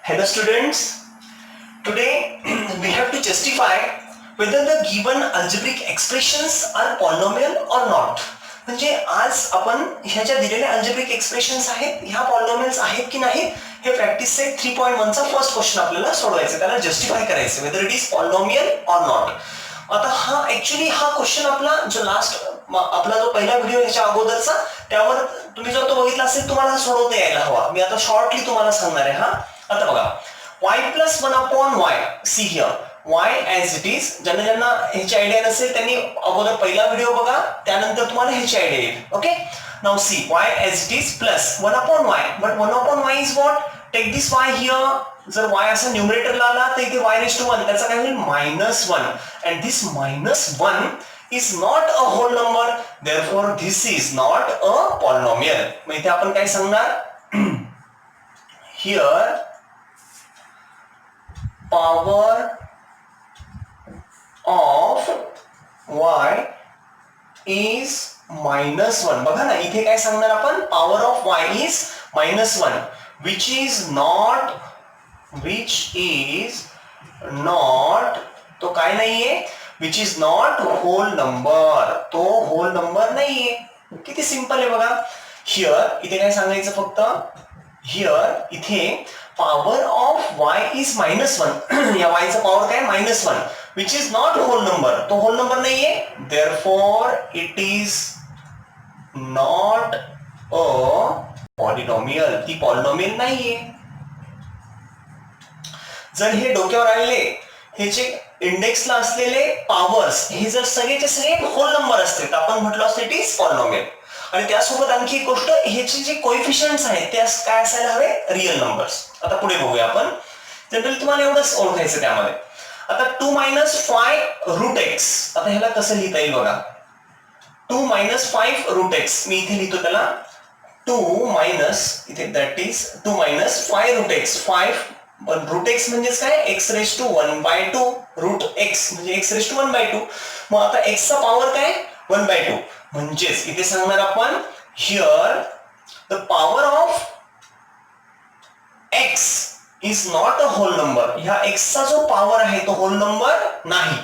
Hello students, today we have to justify whether the given algebraic expressions are polynomial or not. म्हणजे आज आपण ह्या ज्या दिलेल्या अल्जेब्रिक एक्सप्रेशन्स आहेत ह्या पॉलिनॉमियल्स आहेत की नाही हे प्रॅक्टिस सेट 3.1 चा फर्स्ट क्वेश्चन आपल्याला सोडवायचं, त्याला जस्टिफाय करायचं वेदर इट इज पॉलिनॉमियल और नॉट. आता हा ऍक्च्युअली हा क्वेश्चन आपला जो लास्ट आपला जो पहिला व्हिडिओ याच्या अगोदरचा त्यावर तुम्ही जर तो बघितला असेल तुम्हाला सोडवता यायला हवा. मी आता शॉर्टली तुम्हाला सांगणार आहे. हा आता बघा y plus 1 upon y, see here y as it is. ज्यांना ज्यांना ह्याची आयडिया नसेल त्यांनी अगोदर पहिला व्हिडिओ बघा, त्यानंतर तुम्हाला ह्याची आयडिया येईल. Okay, now see y as it is plus 1 upon y, but 1 upon y is what? Take this y here. जर y असा न्यूमरेटरला आला तर इथे y रेज टू 1, त्याचा काय होईल -1, and this -1 is not a whole number, therefore this is not a polynomial. मग इथे आपण काय सांगणार? here power of y is -1. बघा ना इथे काय सांगणार आपण? power of y is -1 which is not तो काय नाहीये, which is not whole number, तो whole number नाहीये. किती सिंपल आहे बघा. हिअर इथे काय सांगायचं फक्त, हिअर इथे पॉवर ऑफ y इज -1 या y चा पॉवर काय -1 which is not whole number, तो whole number नाहीये, therefore it is not a polynomial, ती polynomial नाहीये. जर हे डोक्यावर आलेले हे जे इंडेक्सला असलेले पॉवर्स हे जर सगळेचे सगळे होल नंबर असते तर आपण म्हटलं असतं इट इज पॉलिनॉमियल. आणि त्यासोबत आणखी एक गोष्ट, ह्याचे जे कोएफिशियंट्स आहेत ते काय असायला हवे? Real numbers. आता पुढे बघूया आपण. जनरली तुम्हाला एवढंच ओळखायचं त्यामध्ये. आता 2 - 5 रूट एक्स, आता ह्याला कसं लिहिता येईल बघा. 2 - 5 रूट एक्स, मी इथे लिहितो त्याला 2 - इथे दॅट इज 2 - 5 रूट एक्स. 5 पण रूट एक्स म्हणजेच काय? x raise to 1/2. Root x म्हणजे x रेज टू 1/2. मग आता x चा पॉवर काय? 1/2. म्हणजेच इथे सांगणार आपण here the power of x is not a whole number. ह्या x चा जो पॉवर आहे तो होल नंबर नाही.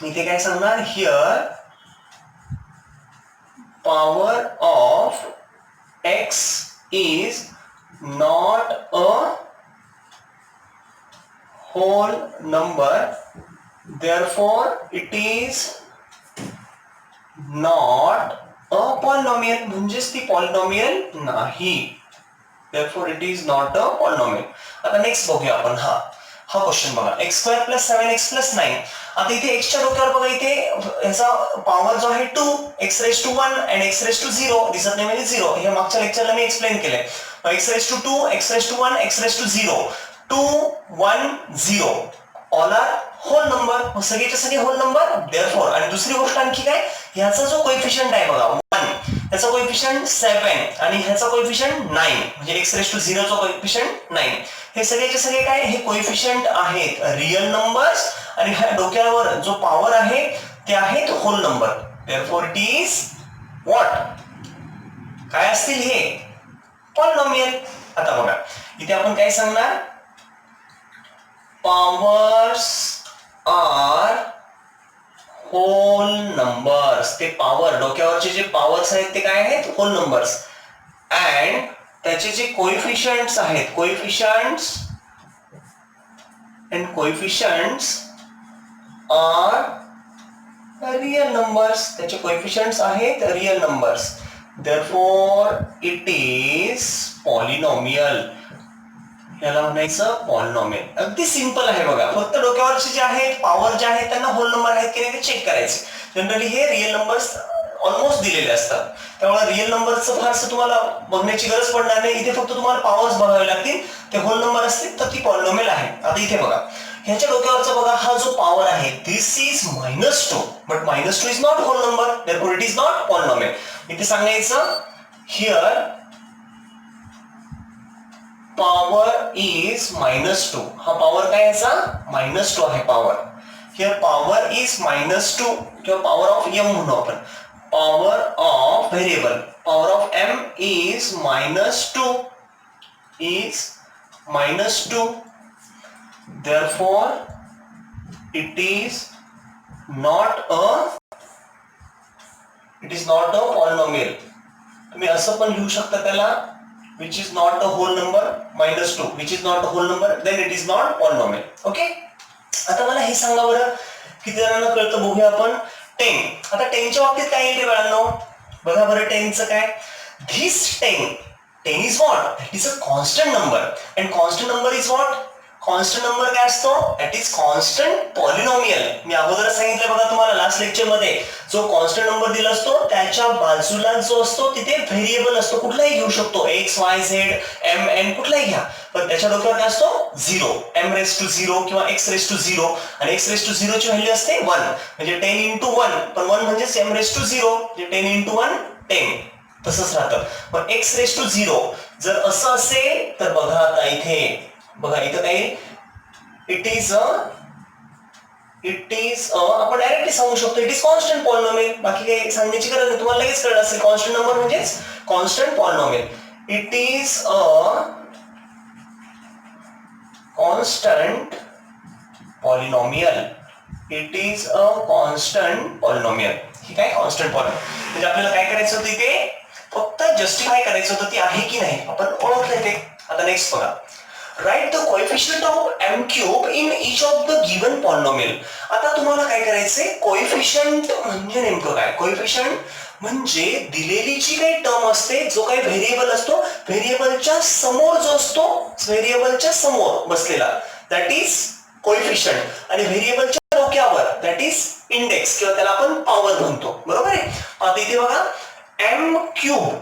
इथे काय सांगणार? Here power of x is not a whole number, therefore it is not a polynomial. म्हणजेच ती पॉलिनॉमियल नाही, therefore it is not a polynomial. आता नेक्स्ट बघूया आपण. हा क्वेश्चन बघा. x² + 7x + 9. आता इथे x च्या डोक्यावर बघा इथे ह्याचा पॉवर जो आहे 2, x raise to 1 and x raise to 0 दिसत नाही म्हणजे 0. हे मागच्या लेक्चरला मी एक्सप्लेन केलंय. x raise to 2, x raise to 1, x raise to 0, 2 1 0 all are whole number. सगळेचे सगळे होल नंबर, देअरफॉर. आणि दुसरी गोष्ट आणखी काय, ह्याचा जो कोएफिशियंट आहे बघा 1, ह्याचा कोएफिशियंट 7 आणि ह्याचा कोएफिशियंट 9 म्हणजे x रेज टू 0 चा कोएफिशियंट 9. हे सगळेचे सगळे काय, हे कोएफिशियंट आहेत रिअल नंबर्स आणि ह्या डोक्यावर जो पॉवर आहे ते आहेत whole number. Therefore it is what? काय असतील हे? पॉलिनॉमियल. आता बघा इथे आपण काय सांगणार? powers are whole numbers. ते पॉवर डोक्यावरचे जे पॉवर्स आहेत ते काय आहेत? Hole numbers. अँड त्याचे जे कोएफिशियंट्स आहेत, कोएफिशियंट्स आर रिअल नंबर्स. त्याचे कोएफिशियंट्स आहेत real numbers. Therefore it is polynomial. याला म्हणायचं पॉलिनॉमियल. अगदी सिंपल आहे बघा. फक्त डोक्यावरचे जे आहेत पॉवर जे आहेत त्यांना होल नंबर आहेत की नाही ते चेक करायचे. जनरली हे रिअल नंबर्स ऑलमोस्ट दिलेले असतात, त्यामुळे रिअल नंबरचं फारसं तुम्हाला बघण्याची गरज पडणार नाही. इथे फक्त तुम्हाला पॉवर्स बघावे लागतील, ते होल नंबर असतील तर ती पॉलिनॉमियल आहे. आता इथे बघा ह्याच्या डोक्यावरचा बघा हा जो पॉवर आहे this is -2, but -2 is not whole number, therefore it is not polynomial. इथे सांगायचं हिअर पॉवर इज -2. हा पॉवर काय याचा? -2 आहे पॉवर. हिअर पॉवर इज -2 किंवा पॉवर ऑफ m म्हणू आपण. Power of variable, power of m is -2 is -2, therefore it is not a polynomial. तुम्ही असं पण लिहू शकता त्याला, which is not a whole number, -2 which is not a whole number, then it is not polynomial. Okay, आता मला हे सांगा बरं किती जणांना कळतं बघूया आपण. 10. आता 10च्या बाबतीत काय येते बाळांनो, बघा बरं 10चं काय. This 10 is what? That is a constant number, and constant number is what? Constant number काय असतो? That is constant polynomial. मी अगोदरच सांगितलं बघा तुम्हाला लास्ट लेक्चर मध्ये, जो कॉन्स्टंट नंबर दिला असतो त्याच्या बाजूला जो असतो तिथे व्हेरिएबल असतो, कुठलाही घेऊ शकतो, x y z m n कुठलाही घ्या, पण त्याच्या डोक्यावर काय असतो? 0, m⁻0 किंवा x⁻0, आणि x⁻0 ची व्हॅल्यू असते 1, म्हणजे 10 × 1, पण 1 म्हणजे m⁻0, म्हणजे 10 × 1 10, तसंच राहतं. पण x⁻0 जर असं असेल तर बघा आता इथे बघा इथं काय, इट इज आपण डायरेक्टली सांगू शकतो इट इज कॉन्स्टंट पॉलिनॉमियल. बाकी काही सांगण्याची गरज नाही, तुम्हाला लगेच कळलं असेल कॉन्स्टंट नंबर म्हणजेच constant polynomial. It is a constant polynomial. It is a constant polynomial. ठीक आहे, कॉन्स्टंट पॉलिनॉमियल म्हणजे आपल्याला काय करायचं होतं इथे, फक्त जस्टिफाय करायचं होतं ती आहे की नाही, आपण ओळखलं ते. आता नेक्स्ट बघा, write the coefficient of m cube in each of the given polynomial. आता तुम्हाला काय करायचंय, कोएफिशियंट म्हणजे नेमकं काय? कोएफिशियंट म्हणजे दिलेली जी काही टर्म असते, जो काही व्हेरिएबल असतो, व्हेरिएबलच्या समोर जो असतो, व्हेरिएबलच्या समोर बसलेला, दॅट इज कोएफिशियंट, आणि व्हेरिएबलच्या डोक्यावर दॅट इज इंडेक्स किंवा त्याला आपण पॉवर म्हणतो. बरोबर आहे. आता इथे बघा m क्यूब.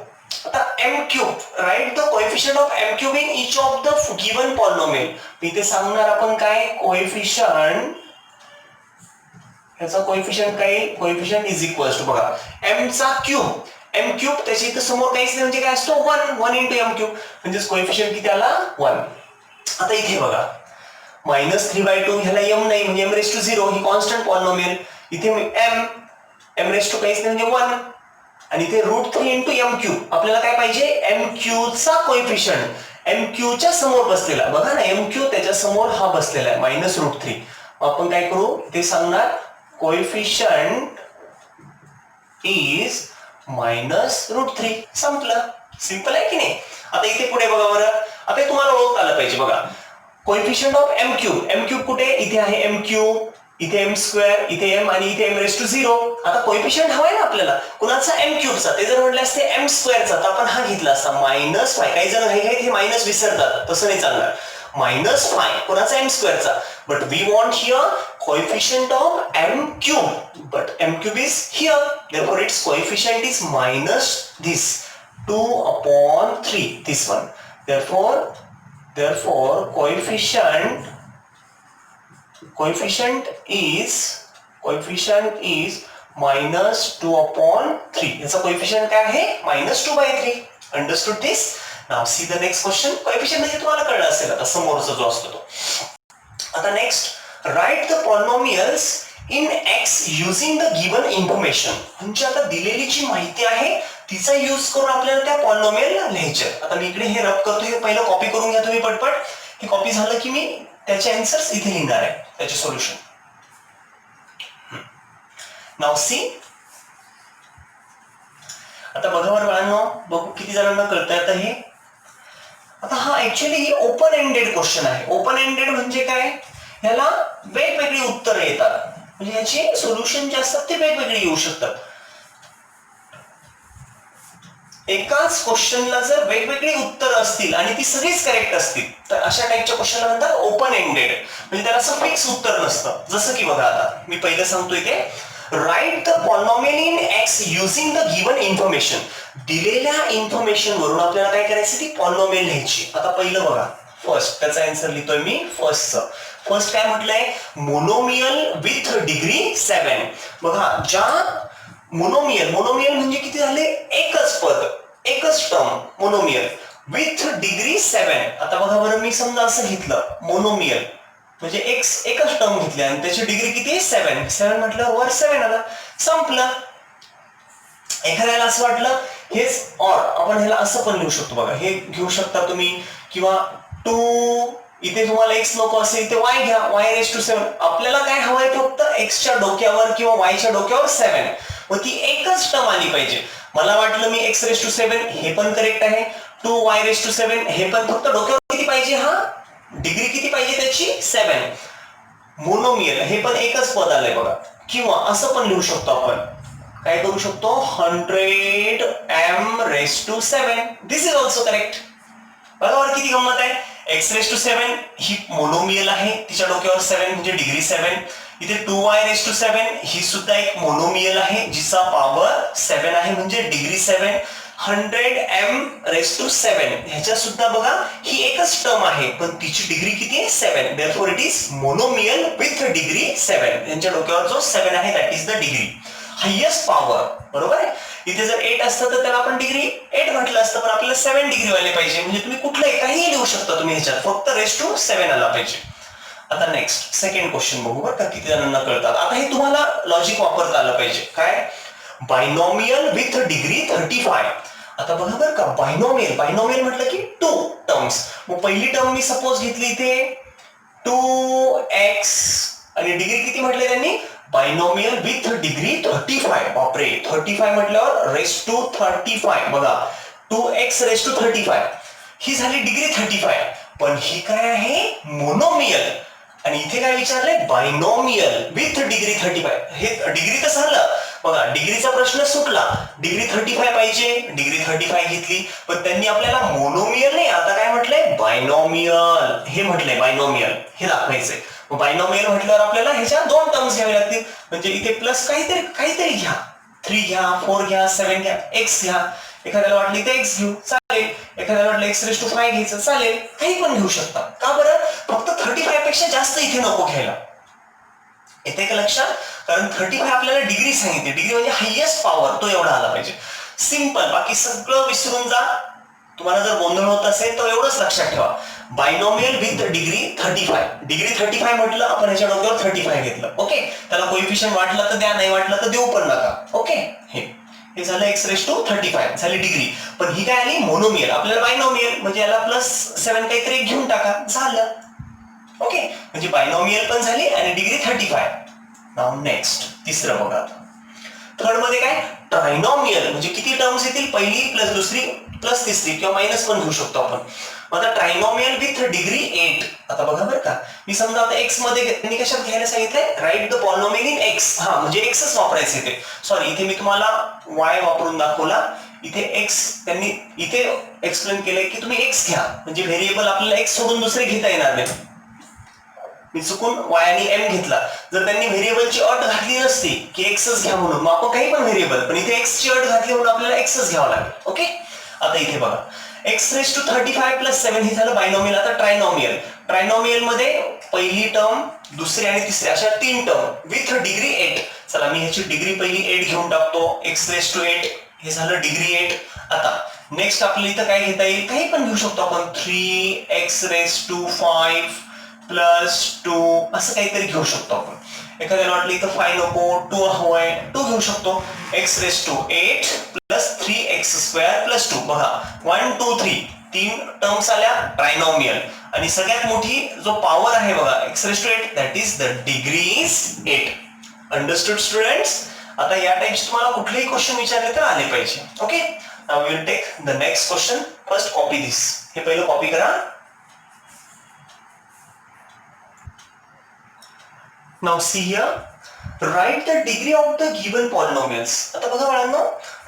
आता m cube, write the coefficient of m cube in each of the given polynomial. इथे सांगणार आपण काय, कोएफिशियंट, याचा कोएफिशियंट काय, कोएफिशियंट इज इक्वल्स टू बघा m चा क्यूब, m क्यूब त्याच्या इथे समोर काहीच नाही म्हणजे काय असतो 1 × m क्यूब, म्हणजे कोएफिशियंट किती आला 1. आता इथे बघा -3/2, ह्याला m नाही म्हणजे m⁻0, ही कॉन्स्टंट पॉलिनॉमियल. इथे m⁻2 काहीच नाही म्हणजे 1, आणि ते √3 × m क्यूब. आपल्याला काय पाहिजे, m क्यूबचा कोएफिशियंट m क्यूबच्या समोर बसलेला. बघा ना, m क्यूब त्याच्या समोर हा बसलेला आहे -√3. आपण काय करू, ते सांगणार कोएफिशियंट इज -√3. संपलं, सिंपल आहे की नाही. आता इथे पुढे बघा बरं, आता तुम्हाला ओळखता आलं पाहिजे. बघा कोएफिशियंट ऑफ m क्यूब कुठे, इथे आहे m क्यूब, इथे m², इथे m, आणि इथे m⁻0. आता कोएफिशियंट हवाय ना आपल्याला, कुणाचा m क्यूबचा. ते जर म्हटले असते m² चा तर आपण हा घेतला असता -5. काही जण हे मायनस विसरतात, तसं नाही चालणार. -5 कुणाचा m² चा, but we want here coefficient of m cube, but m cube is here, therefore it's coefficient is -2/3, this one. Therefore coefficient is -2/3. याचा कोएफिशियंट काय आहे, -2/3. Understood this. Now see the next question. Coefficient म्हणजे तुम्हाला कळलं असेल आता समोरचा जो असतो तो. आता next, right the polynomials in x using the given information. म्हणजे आता दिलेली जी माहिती आहे तिचा यूज करून आपल्याला त्या पॉलिनॉमियल लिहायचे. आता मी इकडे हे रब करतो, हे पहिलं कॉपी करून घ्या तुम्ही पटपट. हे कॉपी झालं की मी त्याचे आन्सर्स इथे लिहिणार आहे, त्याचे सोल्युशन. नाउ सी, आता बघा बरं बाळांनो, बघू किती जणांना कळतंय आता हे. आता हा ऍक्च्युअली ओपन एंडेड क्वेश्चन आहे. ओपन एंडेड म्हणजे काय, याला वेगवेगळी उत्तरं येतात, म्हणजे याचे सोल्युशन जे असतात ते वेगवेगळे येऊ शकतात. एकाच क्वेश्चनला जर वेगवेगळी उत्तर असतील आणि ती सगळीच करेक्ट असतील तर अशा टाइपच्या क्वेश्चनला म्हणतात ओपन एंडेड, म्हणजे त्याला असं फिक्स उत्तर नसतं. जसं की बघा आता मी पहिलं सांगतो इथे, right the polynomial in x using the given information. दिलेल्या इन्फॉर्मेशन वरून आपल्याला काय करायचं, ती पॉलिनॉमियल लिहायची. आता पहिलं बघा, फर्स्ट त्याचा आन्सर लिहितोय मी. फर्स्ट काय म्हटलंय, मोनोमियल विथ डिग्री 7. बघा ज्या मोनोमियल म्हणजे किती झाले, एकच पद, एकच टर्म, मोनोमियल विथ डिग्री 7. आता बघा बरं, मी समजा असं घेतलं मोनोमियल म्हणजे एकच टर्म घेतली आणि त्याची डिग्री किती, 7 म्हटलं वर 7 आला, संपलं. एखाद्याला असं वाटलं हेच ऑर, आपण ह्याला असं पण लिहू शकतो. बघा हे घेऊ शकता तुम्ही, किंवा 2 इथे तुम्हाला x नको असेल इथे y घ्या y⁻7. आपल्याला काय हवंय फक्त x च्या डोक्यावर किंवा y च्या डोक्यावर 7. मग ती एकच टर्म आली पाहिजे. मला वाटलं मी x⁻7 हे पण करेक्ट आहे, 2y⁻7 हे पण, फक्त डोक्यावर किती पाहिजे, हा डिग्री किती पाहिजे त्याची 7. मोनोमियल हे पण एकच पद आलंय बघा. किंवा असं पण लिहू शकतो आपण, काय करू शकतो, 100m⁻7. This is also correct. बरोबर, किती गंमत आहे. x⁻7 ही मोनोमियल आहे, तिच्या डोक्यावर 7 म्हणजे डिग्री 7. इथे 2y⁻7 ही सुद्धा एक मोनोमियल आहे जिचा पॉवर 7 आहे म्हणजे डिग्री 7. 100m⁻7 ह्याच्या सुद्धा बघा ही एकच टर्म आहे पण तिची डिग्री किती आहे, 7. Therefore it is monomial with degree 7. यांच्या डोक्यावर जो 7 आहे that is the degree, highest power. बरोबर आहे. इथे जर 8 असतं तर त्याला आपण डिग्री 8 म्हटलं असतं, पण आपल्याला 7 डिग्री वाले पाहिजे. म्हणजे तुम्ही कुठलंही काही लिहू शकता तुम्ही ह्याच्यात, फक्त ⁻7 आला पाहिजे. आता नेक्स्ट सेकंड क्वेश्चन बघू बरं का, किती जणांना कळतात. आता हे तुम्हाला लॉजिक वापरता आलं पाहिजे. काय, बायनॉमियल विथ डिग्री 35. आता बघा बरं का, बायनॉमियल म्हटलं की 2 टर्म्स. मग पहिली टर्म मी सपोज घेतली इथे 2x आणि डिग्री किती म्हटले त्यांनी, बायनॉमियल विथ डिग्री 35. बापरे, 35 म्हटल्यावर ⁻35. बघा 2x⁻35 ही झाली डिग्री 35. पण ही काय आहे, मोनोमियल. आणि इथे काय विचारलंय, बायनॉमियल विथ डिग्री 35. हे डिग्री तर झालं बघा, डिग्रीचा प्रश्न सुटला. डिग्री 35 पाहिजे, डिग्री 35 घेतली, पण त्यांनी आपल्याला मोनोमियल नाही, आता काय म्हटलंय, बायनॉमियल हे म्हटलंय. बायनॉमियल हे दाखवायचंय. बायनॉमियल म्हटल्यावर आपल्याला ह्याच्या 2 टर्म्स घ्यावे लागतील. म्हणजे इथे प्लस काहीतरी घ्या, 3 घ्या, 4 घ्या, 7 घ्या, x घ्या. एखाद्याला वाटलं इथे x घेऊ चालेल, एखाद्याला वाटलं x⁻5 घ्यायचं चालेल, काही पण घेऊ शकता. का बरं, फक्त 35 पेक्षा जास्त इथे नको घ्यायला. येते का लक्षात, कारण 35 आपल्याला डिग्री सांगितली, डिग्री म्हणजे हायेस्ट पॉवर, तो एवढा आला पाहिजे. सिंपल, बाकी सगळं विसरून जा. तुम्हाला जर गोंधळ होत असेल तर एवढंच लक्षात ठेवा, बायनॉमियल विथ डिग्री 35. डिग्री 35 म्हटलं आपण ह्याच्या डोक्यावर 35 घेतलं. ओके, त्याला कोएफिशियंट वाटलं तर द्या, नाही वाटलं तर देऊ पण नका. ओके, हे झालं x⁻35 झाली डिग्री. पण ही काय आली, मोनोमियल. आपल्याला बायनॉमियल म्हणजे याला +7 काहीतरी घेऊन टाका, झालं. ओके, म्हणजे बायनॉमियल पण झाली आणि डिग्री 35. नाउ नेक्स्ट तिसरं बघा. थर्ड मध्ये काय, ट्रायनॉमियल म्हणजे किती टर्म्स येतील, पहिली प्लस दुसरी प्लस तिसरी किंवा मायनस पण घेऊ शकतो आपण. आता ट्रायनॉमियल विथ डिग्री 8. आता बघा बरं का, मी समजा आता x मध्ये त्यांनी कशात घ्यायला सांगितलंय, write the polynomial in x. हा म्हणजे xच वापरायचं इथे. सॉरी, इथे मी तुम्हाला y वापरून दाखवला, इथे x त्यांनी इथे एक्सप्लेन केलंय की तुम्ही x घ्या, म्हणजे व्हेरिएबल आपल्याला x सोडून दुसरे घेता येणार नाही. मी चुकून y आणि m घेतला. जर त्यांनी व्हेरिएबलची अट घातली नसती की एक्सच घ्या म्हणून, मग आपण काही पण व्हेरिएबल, पण इथे x ची अट घातली म्हणून आपल्याला एक्सच घ्यावं लागेल. ओके, आता इथे बघा x⁻35 + 7 हे झालं बायनॉमियल. आता ट्रायनॉमियल मध्ये पहिली टर्म, दुसरी आणि तिसरी अशा 3 टर्म विथ डिग्री 8. चला मी ह्याची डिग्री पहिली 8 घेऊन टाकतो, x⁻8 हे झालं डिग्री 8. आता नेक्स्ट आपल्याला इथं काय घेता येईल, काही पण घेऊ शकतो आपण, 3x⁻5 + 2 असं काहीतरी घेऊ शकतो आपण. एखाद्याला वाटलं इथं 5 नको, 2 हवंय, 2 घेऊ शकतो. x⁻8 + 3x² + 2. बघा 1 2 3 3 टर्म्स आल्या ट्रायनॉमियल. आणि सगळ्यात मोठी जो पॉवर आहे बघा x⁻8 that is the degrees 8. Understood students. आता या टाइप्स तुम्हाला कुठलेही क्वेश्चन विचारले तर आले पाहिजे. Okay, now we will take the next question. First copy this, हे पहिलं कॉपी करा. Now see here, write the degree of the given polynomials. आता बघा बाळांनो,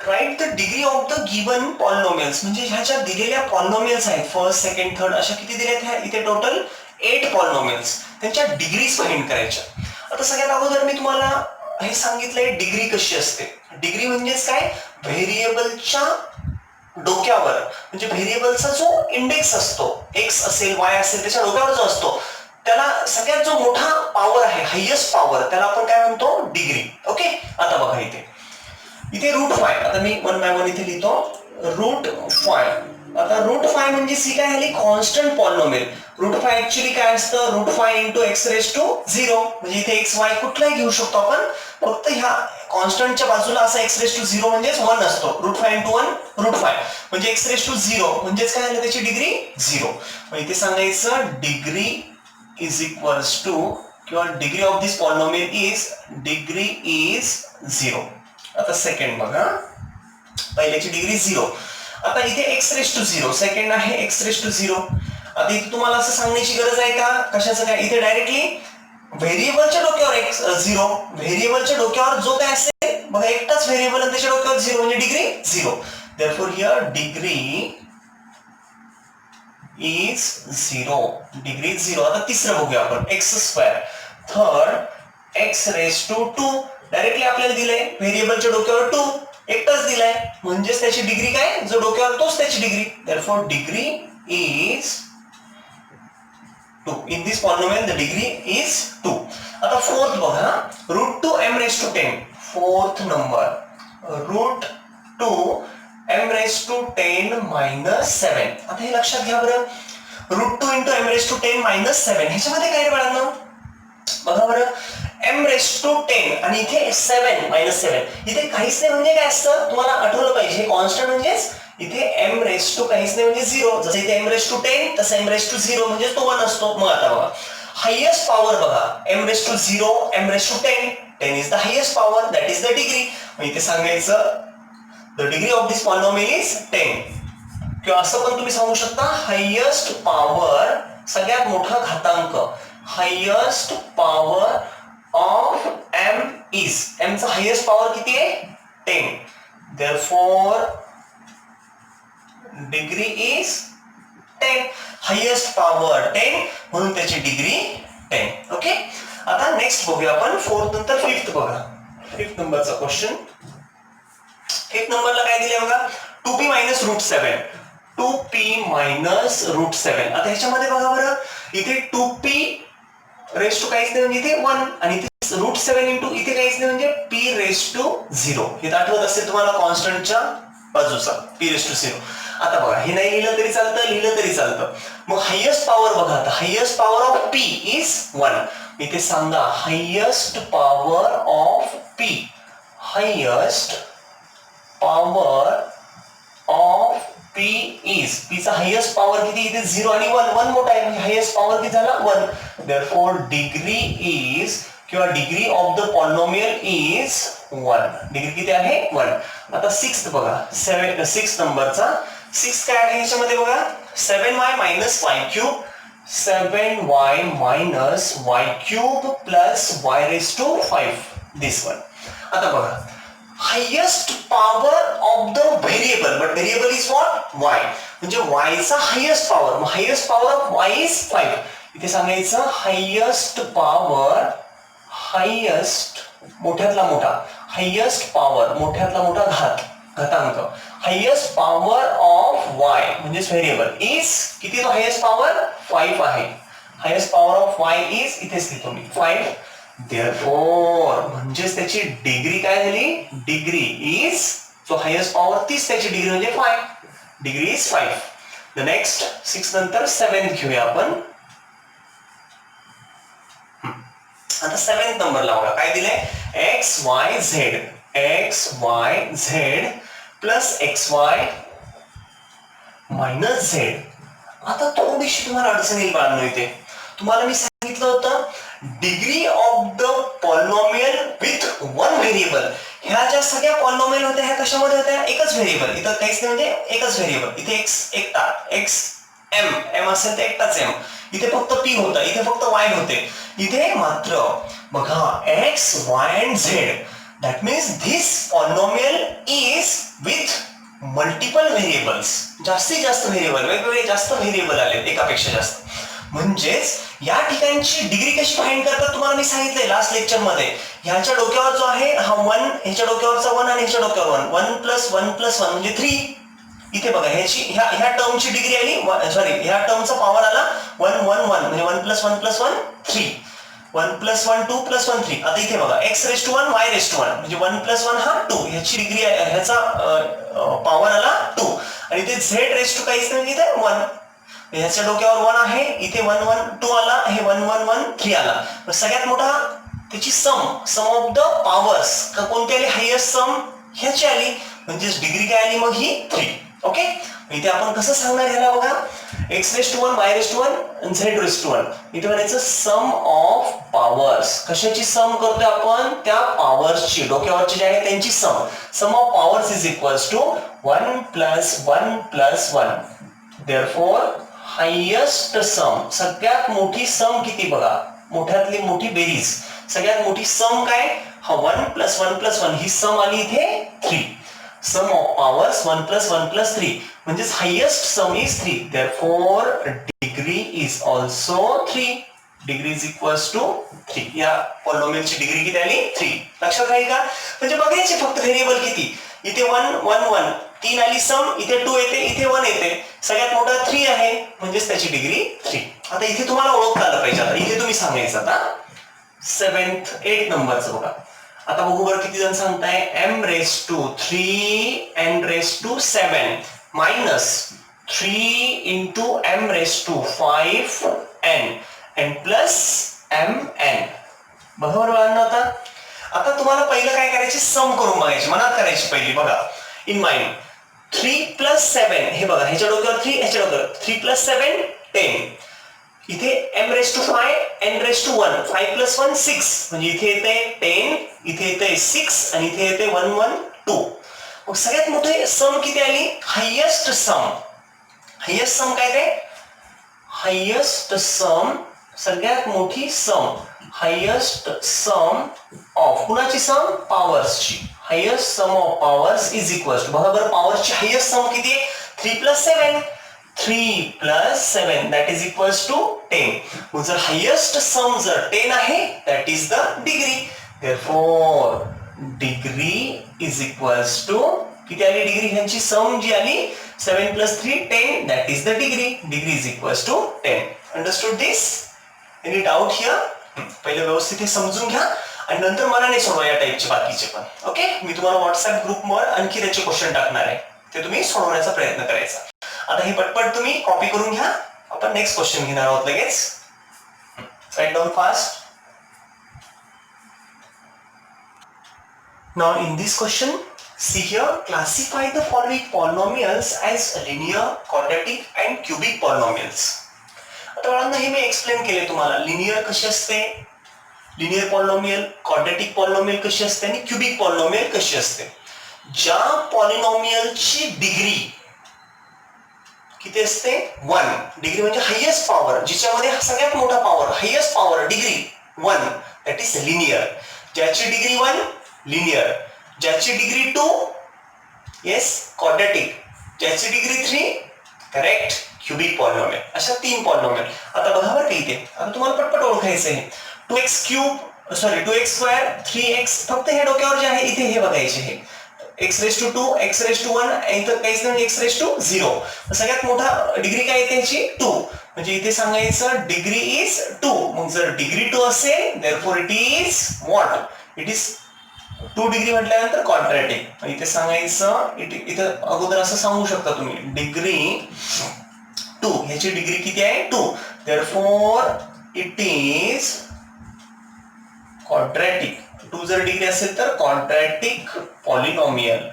write the degree of the given polynomials म्हणजे ह्याच्या दिलेल्या पॉलिनॉमियल्स आहेत, फर्स्ट सेकंड थर्ड अशा किती दिल्यात, इथे टोटल 8 पॉलिनॉमियल्स. त्यांच्या डिग्रीज फाइंड करायच्या. आता सगळ्यात अगोदर मी तुम्हाला हे सांगितलंय डिग्री कशी असते. डिग्री म्हणजेच काय, व्हेरिएबलच्या डोक्यावर, म्हणजे व्हेरिएबलचा जो इंडेक्स असतो, x असेल y असेल, त्याच्या डोक्यावर जो असतो त्याला सगळ्यात जो मोठा पॉवर आहे, हायेस्ट पॉवर, त्याला आपण काय म्हणतो, डिग्री. ओके, आता बघा इथे √5. आता मी 1 बाय 1 इथे लिहितो, √5 आता रूट 5 म्हणजे सी काय झाली कॉन्स्टंट पॉलिनॉमियल. रूट 5 ऍक्च्युअली काय असतं root 5 into x raise to 0 म्हणजे इथे एक्स वाय कुठलाही घेऊ शकतो आपण फक्त ह्या कॉन्स्टंटच्या बाजूला असा एक्स रेस टू 0 म्हणजेच 1 असतो. रूट 5 इंटू 1 रूट 5 म्हणजे एक्स रेस टू 0 म्हणजेच काय झालं त्याची डिग्री 0. मग इथे सांगायचं डिग्री इज इक्वल्स टू किंवा degree of this polynomial is degree is 0. आता सेकंड बघा पहिल्याची डिग्री 0. आता इथे एक्स रेस टू 0 सेकंड आहे एक्स रेस टू 0. आता इथे तुम्हाला असं सांगण्याची गरज आहे का कशाचं काय इथे डायरेक्टली व्हेरिएबलच्या डोक्यावर एक्स 0 व्हेरिएबलच्या डोक्यावर जो काय असेल बघा एकटाच व्हेरिएबल आणि त्याच्या डोक्यावर 0 म्हणजे degree 0. Therefore here degree is 0 degree 0. आता तिसरं बघूया आपण x square. Third x raise to 2 directly आपल्याला दिलंय व्हेरिएबलच्या डोक्यावर 2 एकटाच दिलाय म्हणजेच त्याची डिग्री काय जो डोक्यावर तोच त्याची degree. Therefore degree is 2 in this polynomial the degree is 2. आता फोर्थ बघा root 2 m raise to 10 fourth number root 2 m raise to 10 minus 7. आता हे लक्षात घ्या बरं root 2 into m raise to 10 minus 7 ह्याच्यामध्ये काय बाळांनो बघा बरं m रेस टू 10 आणि इथे 7 मायनस 7 इथे काहीच नाही म्हणजे काय असतं तुम्हाला आठवलं पाहिजे हे कॉन्स्टंट म्हणजेच इथे m रेस टू काहीच नाही म्हणजे 0 जसं इथे m रेस टू 10 तसं m रेस टू 0 म्हणजे तो 1 असतो. मग आता बघा हायेस्ट पॉवर बघा m raise to 0 m raise to 10 is the highest power that is the degree. मग इथे सांगायचं the degree of this polynomial is 10 किंवा असं पण तुम्ही सांगू शकता हायेस्ट पॉवर सगळ्यात मोठा घातांक highest power of m is m चा हायेस्ट पॉवर किती आहे 10. therefore degree is 10 highest power 10 म्हणून त्याची डिग्री 10. ओके आता नेक्स्ट बघूया आपण फोर्थ नंतर फिफ्थ बघा फिफ्थ नंबरचा क्वेश्चन. फिफ्थ नंबरला काय दिले बघा 2p minus route 7 2p minus route 7. आता ह्याच्यामध्ये बघा बरं इथे 2p रेस टू काहीच नाही म्हणजे इथे 1 आणि इथे रूट 7 इंटू इथे काहीच नाही म्हणजे p रेस टू 0. हे आठवत असेल तुम्हाला कॉन्स्टंटच्या बाजूचा p रेस टू 0. आता बघा हे नाही लिहिलं तरी चालतं लिहिलं तरी चालतं. मग हायेस्ट पॉवर बघा आता highest power of p is 1. इथे सांगा highest power of p highest power of p is p चा हायेस्ट पॉवर किती इथे 0 आणि 1 मोठा आहे म्हणजे हायेस्ट पॉवर किती झाला 1. देअरफॉर डिग्री इज किंवा degree of the polynomial is 1 degree किती आहे 1. आता सिक्स्थ बघा 6 नंबरचा 6 काय आहे याच्यामध्ये बघा 7y minus y cube 7y minus y cube plus y raise to 5 this one. आता बघा highest power of the variable but variable is what y म्हणजे y चा हायेस्ट पॉवर मग highest power of y is 5. इथे सांगायचं highest power highest मोठ्यातला मोठा highest power मोठ्यातला मोठा घातांक हायेस्ट पॉवर ऑफ y म्हणजेच व्हेरिएबल इज किती तो हायेस्ट पॉवर 5 आहे. Highest power of y is इथेच लिहितो मी 5. देअरफॉर म्हणजेच त्याची डिग्री काय झाली डिग्री इज जो हायेस्ट पॉवर तीच त्याची डिग्री म्हणजे 5 डिग्री इज 5. द नेक्स्ट 6 नंतर 7 घेऊया आपण. आता 7th नंबरला बघा काय दिलंय xyz plus xy minus z. आता थोडीशी तुम्हाला अडचण येईल बाळांनो इथे तुम्हाला मी सांगितलं होतं degree of the polynomial with 1 variable. ह्या ज्या सगळ्या पॉलिनॉमियल होत्या ह्या कशामध्ये होत्या एकच व्हेरिएबल इथं काहीच नाही म्हणजे एकच व्हेरिएबल इथे x एकटा x m असेल तर एकटाच m इथे फक्त p होता इथे फक्त y होते. इथे मात्र बघा x y and z that means this polynomial is with multiple variables जास्तीत जास्त व्हेरिएबल वेगवेगळे जास्त व्हेरिएबल आले एकापेक्षा जास्त. म्हणजेच या ठिकाणची डिग्री कशी फाइंड करतात तुम्हाला मी सांगितलंय लास्ट लेक्चर मध्ये. ह्याच्या डोक्यावर जो आहे हा 1 ह्याच्या डोक्यावरचा 1 आणि ह्याच्या डोक्यावर 1 प्लस 1 प्लस 1 म्हणजे 3. इथे बघा ह्याची ह्या टर्मची डिग्री आली सॉरी ह्या टर्मचा पॉवर आला 1 1 1 म्हणजे 1 प्लस 1 प्लस 1 3 1 प्लस 1 2 प्लस 1 3. आता इथे बघा x raise to 1 y raise to 1 म्हणजे 1 प्लस 1 हा 2 ह्याची डिग्री ह्याचा पॉवर आला 2 आणि ते झेड रेस टू काहीच नाही इथे 1. ह्याच्या डोक्यावर 1 आहे, इथे 1 1 2 आला, हे 1 1 1 3 आला. सगळ्यात मोठा त्याची सम ऑफ द पॉवर्स कोणती आली, हायेस्ट सम ह्याची आली, म्हणजेच डिग्री काय आली मग ही 3. ओके, इथे आपण कसं सांगणार ह्याला बघा, x raise to 1 y raise to 1 आणि z रेस टू 1. इथे म्हणायचं सम ऑफ पॉवर्स. कशाची सम करतोय आपण, त्या पॉवर्सची, डोक्यावरची जे आहे त्यांची sum of powers is equals to 1 plus 1 plus 1. Therefore highest sum, सगळ्यात मोठी सम किती बघा, मोठ्यातली मोठी बेरीज, सगळ्यात मोठी सम काय, हा 1 प्लस 1 प्लस 1 ही सम आली इथे 3. Sum of powers 1 plus 1 plus 3, म्हणजेच highest sum is 3. Therefore degree is also 3. Degree is equals to 3. या पॉलिनॉमियलची डिग्री किती आली, 3. लक्षात राहील का? म्हणजे बघायचे फक्त व्हेरिएबल किती, इथे 1 1 1 3 आली सम, इथे 2 येते, इथे 1 येते, सगळ्यात मोठा 3 आहे, म्हणजेच त्याची डिग्री 3. आता इथे तुम्हाला ओळखता आलं पाहिजे. आता इथे तुम्ही सांगायचं आता 7th 8 नंबरचं बघा. आता बघू बरं किती जण सांगताय, m raise to 3 n raise to 7 minus 3 into m raise to 5 n n plus mn. बरोबर बघा. आता तुम्हाला पहिलं काय करायचे, सम करून बघायचे, मनात करायची पहिली बघा, इन माइंड. 3 प्लस 7 हे बघा, ह्याच्या डोक्यावर 3, ह्याच्या डोक्यावर 3 प्लस 7 10. इथे m raise to 5 n raise to 1, 5 plus 1 6, म्हणजे इथे येते 10, इथे येते 6 आणि इथे येते 1 1 2. मग सगळ्यात मोठे सम किती आली, हायेस्ट सम. हायेस्ट सम काय काय, हायेस्ट सम, सगळ्यात मोठी सम, हायेस्ट सम ऑफ कुणाची सम, पॉवर्सची. Highest sum of powers is equals to, बघा बरं पॉवर्सची हायेस्ट सम किती आहे, 3 plus 7. 3 plus 7 that is equals to 10. मग जर हायेस्ट सम जर 10 आहे, that is the degree. Therefore degree is equals to किती आली डिग्री, ह्यांची सम जी आली 7 plus 3 10, that is the degree. Degree is equals to 10. Understood this? Any doubt here? पहिले व्यवस्थित हे समजून घ्या आणि नंतर मनाने सोडवा या टाइपचे बाकीचे पण. ओके, मी तुम्हाला व्हॉट्सअप ग्रुपवर आणखी त्याचे क्वेश्चन टाकणार आहे, ते तुम्ही सोडवण्याचा प्रयत्न करायचा. आता हे पटपट तुम्ही कॉपी करून घ्या, आपण नेक्स्ट क्वेश्चन घेणार आहोत लगेच. Write down fast. Now in this question, see here, classify the following polynomials as linear, quadratic and cubic polynomials. आता बाळांनो हे मी एक्सप्लेन केले तुम्हाला, लिनियर कशी असते, लिनियर पॉलिनॉमियल, क्वाड्रॅटिक पॉलिनॉमियल कशी असते आणि क्यूबिक पॉलिनॉमियल कशी असते. ज्या पॉलिनॉमियलची डिग्री किती असते, 1. डिग्री म्हणजे हायेस्ट पॉवर, जिच्यामध्ये सगळ्यात मोठा power, highest power, degree 1, that is linear. ज्याची डिग्री 1 लिनियर, ज्याची डिग्री 2 येस क्वाड्रॅटिक, ज्याची डिग्री 3 करेक्ट क्यूबिक पॉलिनॉमियल. अशा 3 पॉलिनॉमियल. आता बघा बरं इथे, आता तुम्हाला पटपट ओळखायचं आहे. 2x cube sorry 2x square 3x, फक्त हे डोक्यावर जे आहे इथे हे बघायचे, हे x raise to 2 x raise to 1 इथं काहीच नाही, x रेस टू 0. सगळ्यात मोठा डिग्री काय येते ह्याची 2, म्हणजे इथे सांगायचं डिग्री इज 2. मग जर डिग्री 2 असेल, therefore it is what, it is 2 degree म्हटल्यानंतर क्वाड्रॅटिक. इथे सांगायचं, इथं अगोदर असं सांगू शकता तुम्ही, डिग्री 2, ह्याची डिग्री किती आहे 2, देअरफॉर इट इज क्वाड्रॅटिक. 2 जर डिग्री असेल तर क्वाड्रॅटिक पॉलिनॉमियल.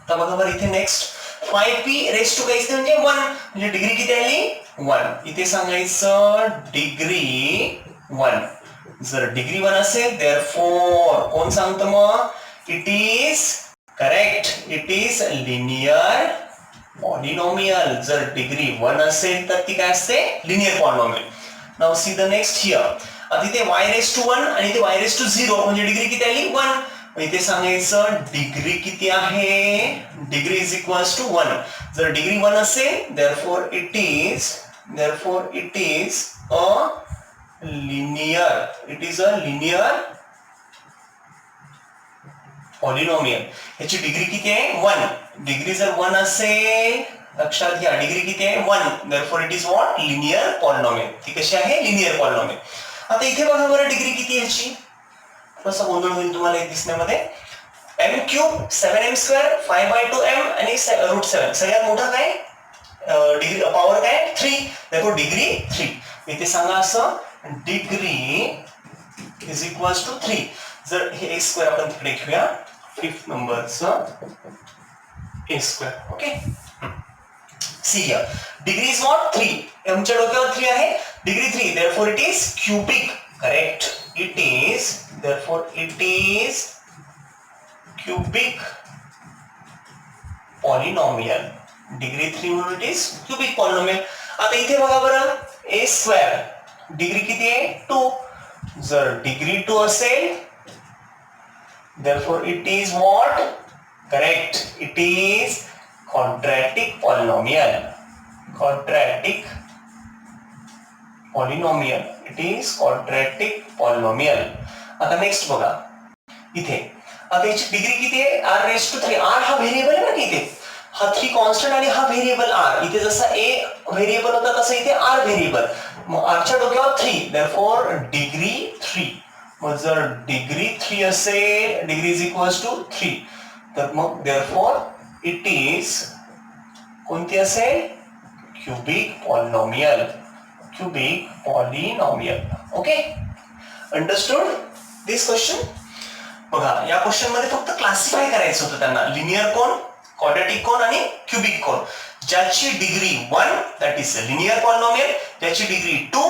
आता बघा बरं इथे नेक्स्ट 5p रेस टू काहीच म्हणजे 1, म्हणजे डिग्री किती आली 1. इथे सांगायचं डिग्री 1. जर डिग्री 1 असेल, देअरफॉर कोण सांगतं मग, it is correct, it is linear polynomial. जर डिग्री 1 असेल तर ती काय असते, linear polynomial. Now see the next here. आता इथे y रेस टू 1 आणि इथे y रेस टू 0, म्हणजे डिग्री किती आली 1. इथे सांगायचं डिग्री किती आहे, डिग्री इज इक्वल्स टू 1. जर डिग्री 1 असेल, therefore it is a linear, it is a linear polynomial. ह्याची डिग्री किती आहे 1. डिग्री जर 1 असेल, लक्षात घ्या डिग्री किती आहे 1, therefore it is what, linear polynomial. ती कशी आहे, लिनियर पॉलिनॉमियल. आता इथे बघा बरं डिग्री किती ह्याची, थोडासा गोंधळ होईल तुम्हाला दिसण्यामध्ये. m cube 7m square 5/2m आणि √7 सगळ्यात मोठा काय डिग्री पॉवर काय 3 देखो डिग्री 3 इथे सांगा असं डिग्री इज इक्वल्स टू 3 जर हे a स्क्वेअर आपण तिकडे घेऊया 5th नंबरचं a square okay see here degree is what 3 m च्या डोक्यावर 3 आहे degree 3 therefore it is cubic correct it is therefore it is cubic polynomial degree 3 म्हणून इट इज क्यूबिक पॉलिनॉमियल आता इथे बघा बरं a स्क्वेअर डिग्री किती आहे 2 जर डिग्री 2 असेल therefore it is what correct it is quadratic polynomial quadratic polynomial it is quadratic polynomial आता नेक्स्ट बघा इथे आता याची डिग्री किती आहे r रेज टू 3 r हा व्हेरिएबल आहे ना इथे हा 3 कॉन्स्टंट आणि हा व्हेरिएबल r इथे जसा a व्हेरिएबल होता तसा इथे r व्हेरिएबल मग r च्या डोक्यावर 3 therefore डिग्री 3 मग जर डिग्री 3 असेल डिग्री इज इक्वल्स टू 3 तर मग therefore it is कोणती असेल क्यूबिक पॉलिनॉमियल ओके अंडरस्टूड दिस क्वेश्चन बघा या क्वेश्चन मध्ये फक्त क्लासिफाय करायचं होतं त्यांना लिनियर कोन क्वाड्रॅटिक कोन आणि क्यूबिक कोन ज्याची degree 1 that is linear polynomial ज्याची डिग्री 2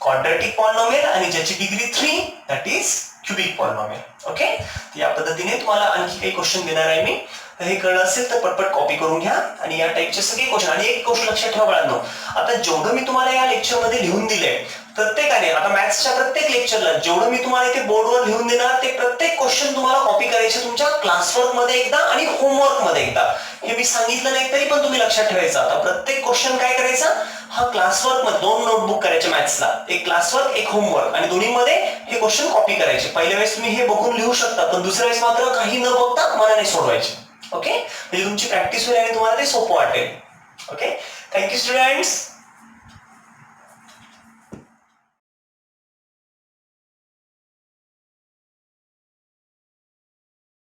क्वाड्रॅटिक पॉलिनॉमियल आणि ज्याची degree 3 that is cubic polynomial okay या पद्धतीने तुम्हाला आणखी काही क्वेश्चन देणार आहे मी हे कळलं असेल तर पटपट कॉपी करून घ्या आणि या टाइपचे सगळे क्वेश्चन आणि एक गोष्ट लक्षात ठेवा बाळांनो आता जेवढं मी तुम्हाला या लेक्चर मध्ये लिहून दिलंय प्रत्येकाने आता मॅथ्सच्या प्रत्येक लेक्चरला जेवढं मी तुम्हाला इथे बोर्डवर लिहून देणार ते प्रत्येक क्वेश्चन तुम्हाला कॉपी करायचे तुमच्या क्लासवर्क मध्ये एकदा आणि होमवर्क मध्ये एकदा हे मी सांगितलं नाही तरी पण तुम्ही लक्षात ठेवायचं आता प्रत्येक क्वेश्चन काय करायचा हा क्लासवर्क मध्ये 2 नोटबुक करायचे मॅथ्सला एक क्लासवर्क एक होमवर्क आणि दोन्हीमध्ये हे क्वेश्चन कॉपी करायचे पहिल्या वेळेस तुम्ही हे बघून लिहू शकता पण दुसऱ्या वेळेस मात्र काही न बघता मनाने सोडवायचे ओके म्हणजे तुमची प्रॅक्टिस होईल आणि तुम्हाला ते सोपं वाटेल ओके थँक्यू स्टुडंट्स